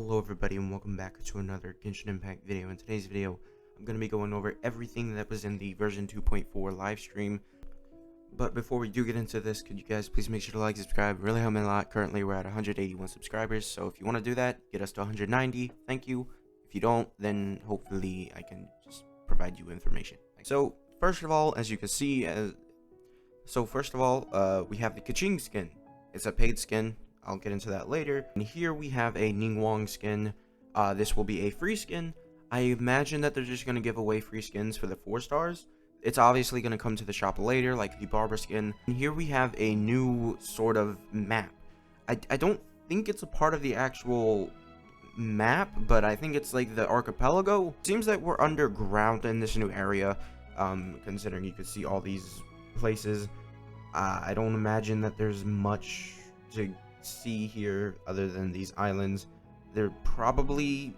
Hello everybody and welcome back to another Genshin Impact video. In today's video, I'm going to be going over everything that was in the version 2.4 live stream. But before we do get into this, could you guys please make sure to like, subscribe, really help me a lot. Currently we're at 181 subscribers, so if you want to do that, get us to 190, thank you. If you don't, then hopefully I can just provide you information. So first of all, as you can see, we have the Kaching skin. It's a paid skin. I'll get into that later. And here we have a Ningguang skin. This will be a free skin. I imagine that they're just going to give away free skins for the 4 stars. It's obviously going to come to the shop later, like the Barber skin. And here we have a new sort of map. I don't think it's a part of the actual map, but I think it's like the archipelago. It seems that we're underground in this new area, considering you can see all these places. I don't imagine that there's much to see here other than these islands. They're probably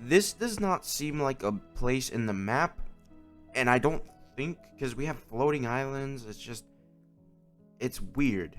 this does not seem like a place in the map, and I don't think, because we have floating islands, it's weird.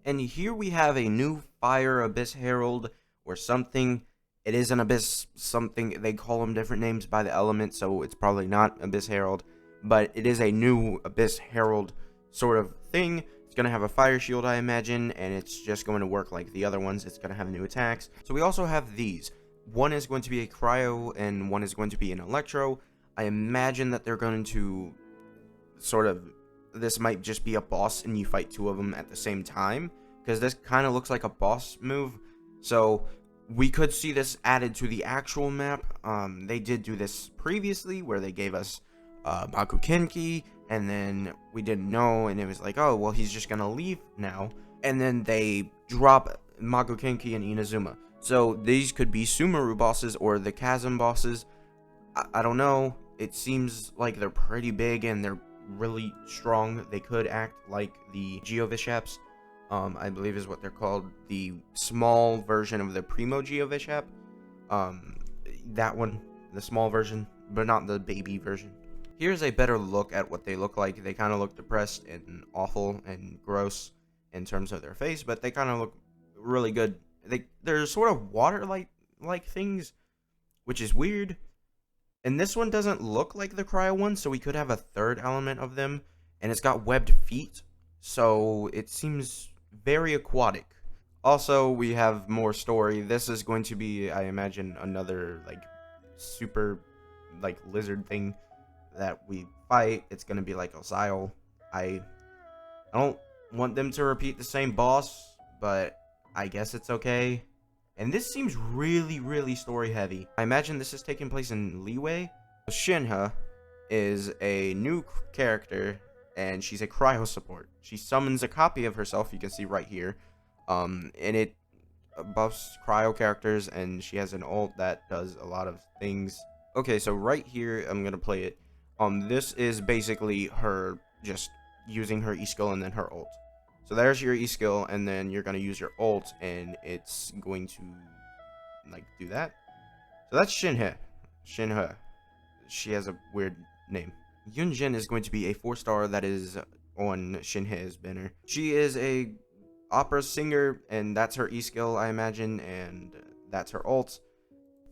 And here we have a new fire abyss herald or something. It is an abyss something. They call them different names by the element, so it's probably not abyss herald, but it is a new abyss herald sort of thing. It's going to have a fire shield, I imagine, and it's just going to work like the other ones. It's going to have new attacks. So we also have these. One is going to be a cryo, and one is going to be an electro. I imagine that they're going to this might just be a boss, and you fight 2 of them at the same time, because this kind of looks like a boss move. So we could see this added to the actual map. They did do this previously, where they gave us Makukenki, and then we didn't know, and it was like, oh, well, he's just gonna leave now. And then they drop Makukenki and Inazuma. So these could be Sumeru bosses or the Chasm bosses. I don't know. It seems like they're pretty big and they're really strong. They could act like the Geovishap's, I believe is what they're called. The small version of the Primo Geovishap. That one, the small version, but not the baby version. Here's a better look at what they look like. They kind of look depressed and awful and gross in terms of their face, but they kind of look really good. They're sort of water-like things, which is weird. And this one doesn't look like the cryo one, so we could have a third element of them. And it's got webbed feet, so it seems very aquatic. Also, we have more story. This is going to be, I imagine, another super lizard thing that we fight. It's gonna be like Osial. I don't want them to repeat the same boss, but I guess it's okay. And this seems really story heavy. I imagine this is taking place in Liyue. Shinha is a new character, and she's a cryo support. She summons a copy of herself, you can see right here, and it buffs cryo characters, and she has an ult that does a lot of things. Okay, so right here, I'm gonna play it. This is basically her just using her E-skill and then her ult. So there's your E-skill, and then you're going to use your ult, and it's going to, do that. So that's Shinhe. Shinhe. She has a weird name. Yunjin is going to be a 4-star that is on Shinhe's banner. She is a opera singer, and that's her E-skill, I imagine, and that's her ult.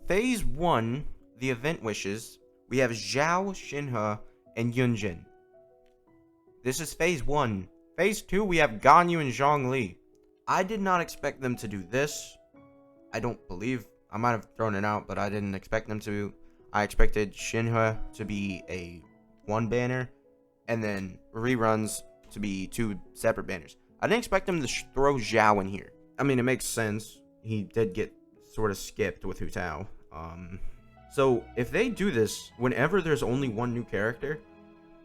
Phase 1, the event wishes. We have Zhao, Shinhe, and Yunjin. This is phase 1. Phase 2, we have Ganyu and Zhongli. I did not expect them to do this. I don't believe. I might have thrown it out, but I didn't expect them to. I expected Shinhe to be a 1 banner, and then reruns to be 2 separate banners. I didn't expect them to throw Zhao in here. I mean, it makes sense. He did get sort of skipped with Hu Tao. So, if they do this, whenever there's only 1 new character,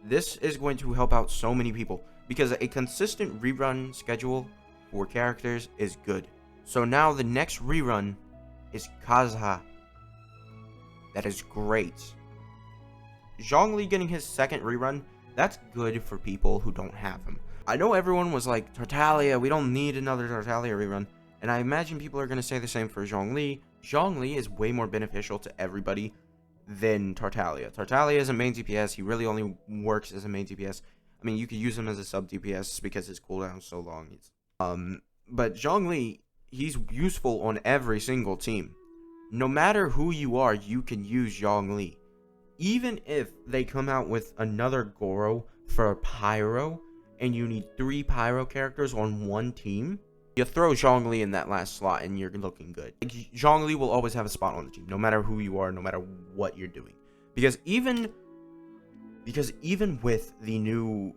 this is going to help out so many people. Because a consistent rerun schedule for characters is good. So now the next rerun is Kazuha. That is great. Zhongli getting his 2nd rerun, that's good for people who don't have him. I know everyone was like, Tartaglia, we don't need another Tartaglia rerun. And I imagine people are going to say the same for Zhongli. Zhongli is way more beneficial to everybody than Tartaglia. Tartaglia is a main DPS. He really only works as a main DPS. I mean, you could use him as a sub DPS because his cooldown is so long. But Zhongli, he's useful on every single team. No matter who you are, you can use Zhongli. Even if they come out with another Goro for Pyro, and you need 3 Pyro characters on one team, you throw Zhongli in that last slot and you're looking good. Like, Zhongli will always have a spot on the team, no matter who you are, no matter what you're doing. Because even with the new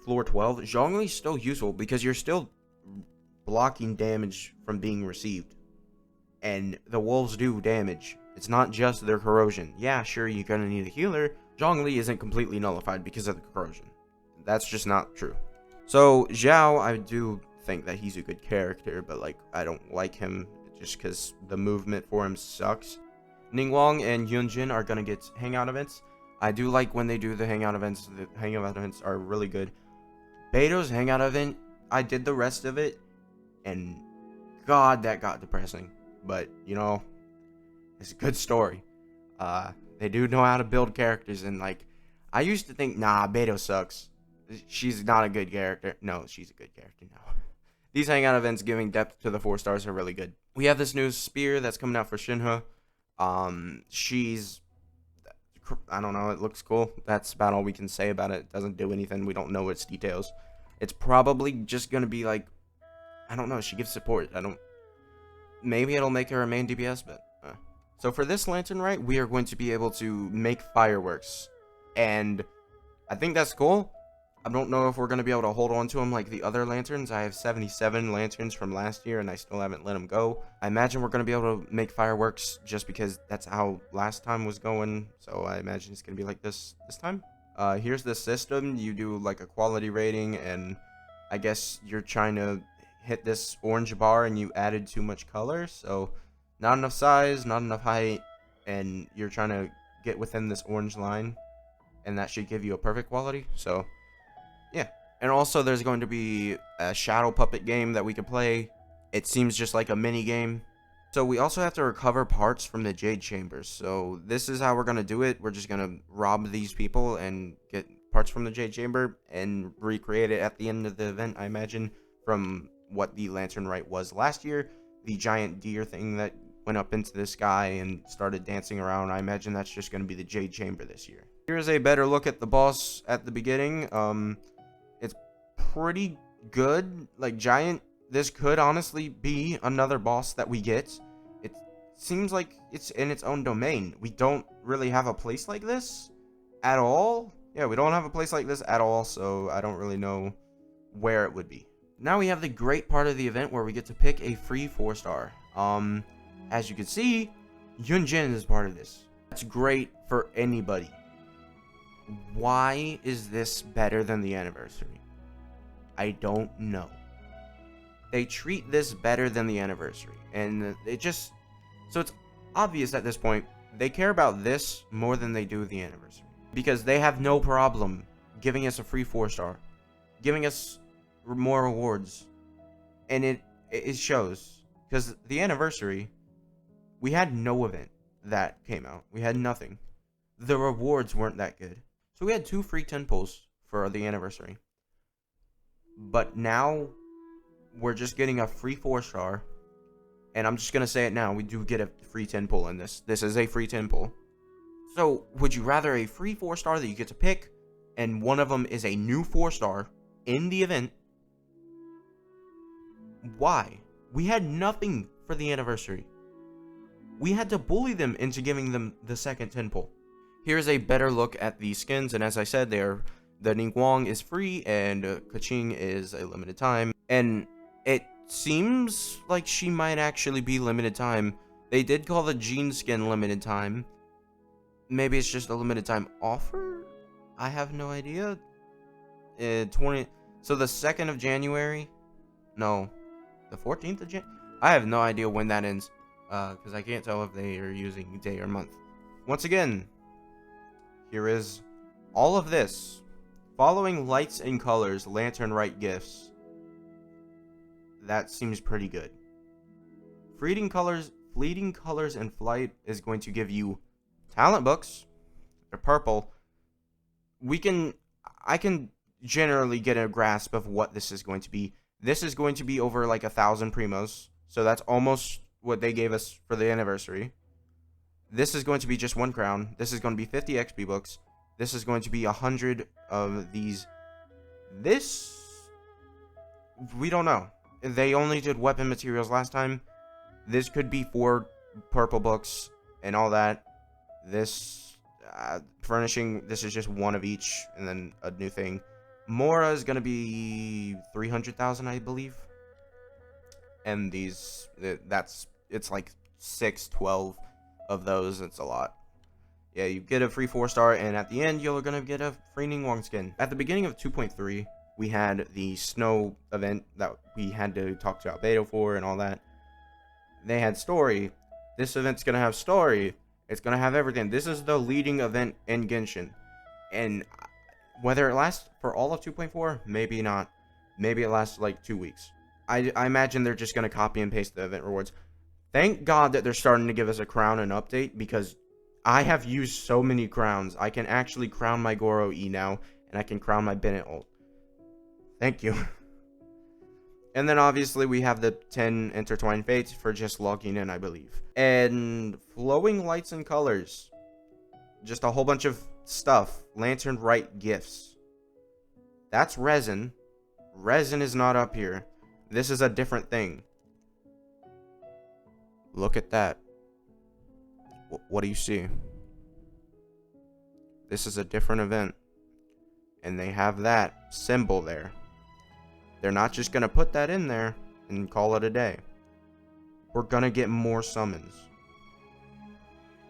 floor 12, Zhongli's still useful because you're still blocking damage from being received. And the wolves do damage. It's not just their corrosion. Yeah, sure, you're gonna need a healer. Zhongli isn't completely nullified because of the corrosion. That's just not true. So, Zhao, I do think that he's a good character, but, like, I don't like him just because the movement for him sucks. Ningguang and Yunjin are gonna get hangout events. I do like when they do the hangout events. The hangout events are really good. Beto's hangout event, I did the rest of it, and God, that got depressing. But, you know, it's a good story. They do know how to build characters, and, like, I used to think, nah, Beto sucks. She's not a good character. No, she's a good character now. These hangout events giving depth to the 4 stars are really good. We have this new spear that's coming out for Shinha. She's, I don't know, it looks cool. That's about all we can say about it. It doesn't do anything. We don't know its details. It's probably just gonna be like, I don't know, she gives support. Maybe it'll make her a main DPS, but so for this lantern, right, we are going to be able to make fireworks, and I think that's cool. I don't know if we're going to be able to hold on to them like the other lanterns. I have 77 lanterns from last year, and I still haven't let them go. I imagine we're going to be able to make fireworks just because that's how last time was going. So I imagine it's going to be like this time. Here's the system. You do like a quality rating, and I guess you're trying to hit this orange bar, and you added too much color. So not enough size, not enough height, and you're trying to get within this orange line, and that should give you a perfect quality. So yeah, and also there's going to be a shadow puppet game that we can play. It seems just like a mini game. So we also have to recover parts from the Jade Chambers. So this is how we're going to do it. We're just going to rob these people and get parts from the Jade Chamber and recreate it at the end of the event, I imagine, from what the Lantern Rite was last year. The giant deer thing that went up into the sky and started dancing around. I imagine that's just going to be the Jade Chamber this year. Here's a better look at the boss at the beginning. It's pretty good. Like, giant, this could honestly be another boss that we get. It seems like it's in its own domain. We don't really have a place like this at all. Yeah, we don't have a place like this at all, so I don't really know where it would be. Now we have the great part of the event where we get to pick a free 4-star. As you can see, Yunjin is part of this. That's great for anybody. Why is this better than the anniversary? I don't know. They treat this better than the anniversary, and it just, so it's obvious at this point they care about this more than they do the anniversary, because they have no problem giving us a free 4-star, giving us more rewards, and it shows. Because the anniversary, we had no event that came out. We had nothing. The rewards weren't that good. So we had 2 free 10 pulls for the anniversary. But now, we're just getting a free 4-star. And I'm just going to say it now. We do get a free 10 pull in this. This is a free 10 pull. So, would you rather a free 4-star that you get to pick, and one of them is a new 4-star in the event? Why? We had nothing for the anniversary. We had to bully them into giving them the second 10 pull. Here's a better look at the skins, and as I said, the Ningguang is free, and Kaching is a limited time. And it seems like she might actually be limited time. They did call the Jean skin limited time. Maybe it's just a limited time offer? I have no idea. So the 2nd of January? No. The 14th of January? I have no idea when that ends. Because I can't tell if they are using day or month. Once again, here is all of this. Following lights and colors, Lantern Rite gifts. That seems pretty good. Fleeting colors and flight is going to give you talent books. They're purple. I can generally get a grasp of what this is going to be. This is going to be over like 1,000 primos. So that's almost what they gave us for the anniversary. This is going to be just 1 crown. This is going to be 50 XP books. This is going to be 100 of these. This, we don't know. They only did weapon materials last time. This could be 4 purple books and all that. This furnishing, this is just 1 of each, and then a new thing. Mora is going to be 300,000, I believe. And these, it's like 6, 12 of those. It's a lot. Yeah, you get a free 4-star, and at the end, you're going to get a free Ningguang skin. At the beginning of 2.3, we had the snow event that we had to talk to Albedo for and all that. They had story. This event's going to have story. It's going to have everything. This is the leading event in Genshin. And whether it lasts for all of 2.4, maybe not. Maybe it lasts like 2 weeks. I imagine they're just going to copy and paste the event rewards. Thank God that they're starting to give us a crown and update, because I have used so many crowns. I can actually crown my Goro E now, and I can crown my Bennett ult. Thank you. And then obviously we have the 10 intertwined fates for just logging in, I believe. And flowing lights and colors. Just a whole bunch of stuff. Lantern Rite gifts. That's resin. Resin is not up here. This is a different thing. Look at that. What do you see? This is a different event. And they have that symbol there. They're not just going to put that in there and call it a day. We're going to get more summons.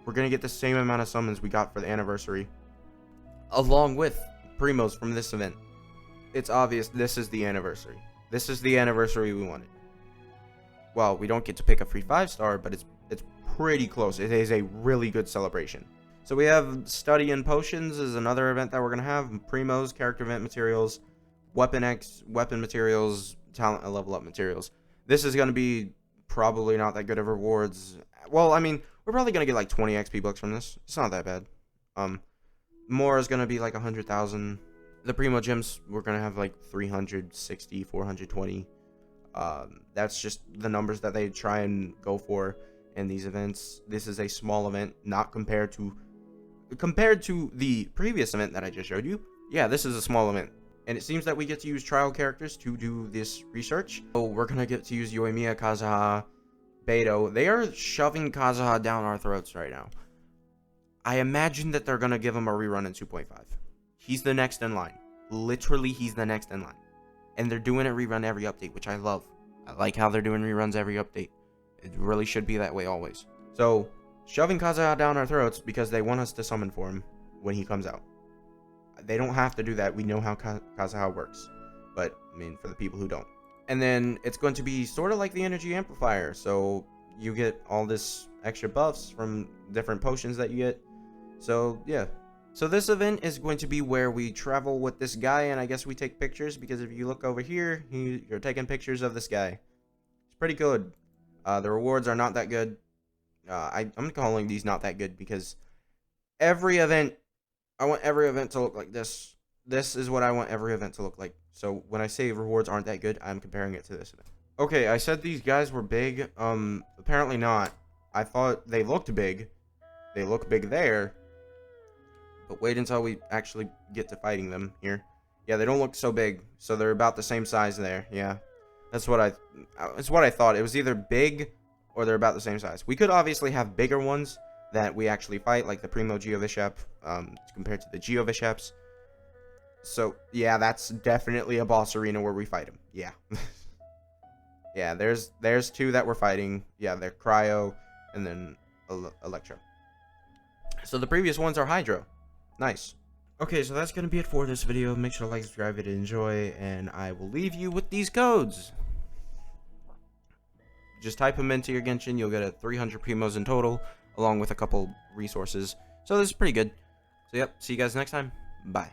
We're going to get the same amount of summons we got for the anniversary, along with primos from this event. It's obvious this is the anniversary. This is the anniversary we wanted. Well, we don't get to pick a free 5-star, but it's pretty close. It is a really good celebration. So we have Study and Potions is another event that we're going to have. Primos, character event materials, Weapon X, weapon materials, talent and level up materials. This is going to be probably not that good of rewards. Well, I mean, we're probably going to get like 20 XP books from this. It's not that bad. More is going to be like 100,000. The Primo Gems, we're going to have like 360, 420. That's just the numbers that they try and go for in these events. This is a small event, not compared to the previous event that I just showed you. Yeah, this is a small event. And it seems that we get to use trial characters to do this research. So we're going to get to use Yoimiya, Kazuha, Beidou. They are shoving Kazuha down our throats right now. I imagine that they're going to give him a rerun in 2.5. He's the next in line. Literally, he's the next in line. And they're doing a rerun every update, which I love. I like how they're doing reruns every update. It really should be that way always. So, shoving Kazuha down our throats because they want us to summon for him when he comes out. They don't have to do that. We know how Kazuha works. But, I mean, for the people who don't. And then, it's going to be sort of like the energy amplifier. So, you get all this extra buffs from different potions that you get. So, yeah. So, this event is going to be where we travel with this guy. And I guess we take pictures. Because if you look over here, you're taking pictures of this guy. It's pretty good. The rewards are not that good. I'm calling these not that good because every event, I want every event to look like this. This is what I want every event to look like. So when I say rewards aren't that good, I'm comparing it to this event. Okay, I said these guys were big. Apparently not. I thought they looked big. They look big there. But wait until we actually get to fighting them here. Yeah, they don't look so big. So they're about the same size there. Yeah. That's what I thought. It was either big or they're about the same size. We could obviously have bigger ones that we actually fight, like the Primo Geovishap, compared to the Geovishaps. So, yeah, that's definitely a boss arena where we fight him. Yeah. Yeah, there's 2 that we're fighting. Yeah, they're Cryo and then Electro. So the previous ones are Hydro. Nice. Okay, so that's going to be it for this video. Make sure to like, subscribe, and enjoy, and I will leave you with these codes. Just type them into your Genshin. You'll get a 300 Primos in total, along with a couple resources. So this is pretty good. So, yep, see you guys next time. Bye.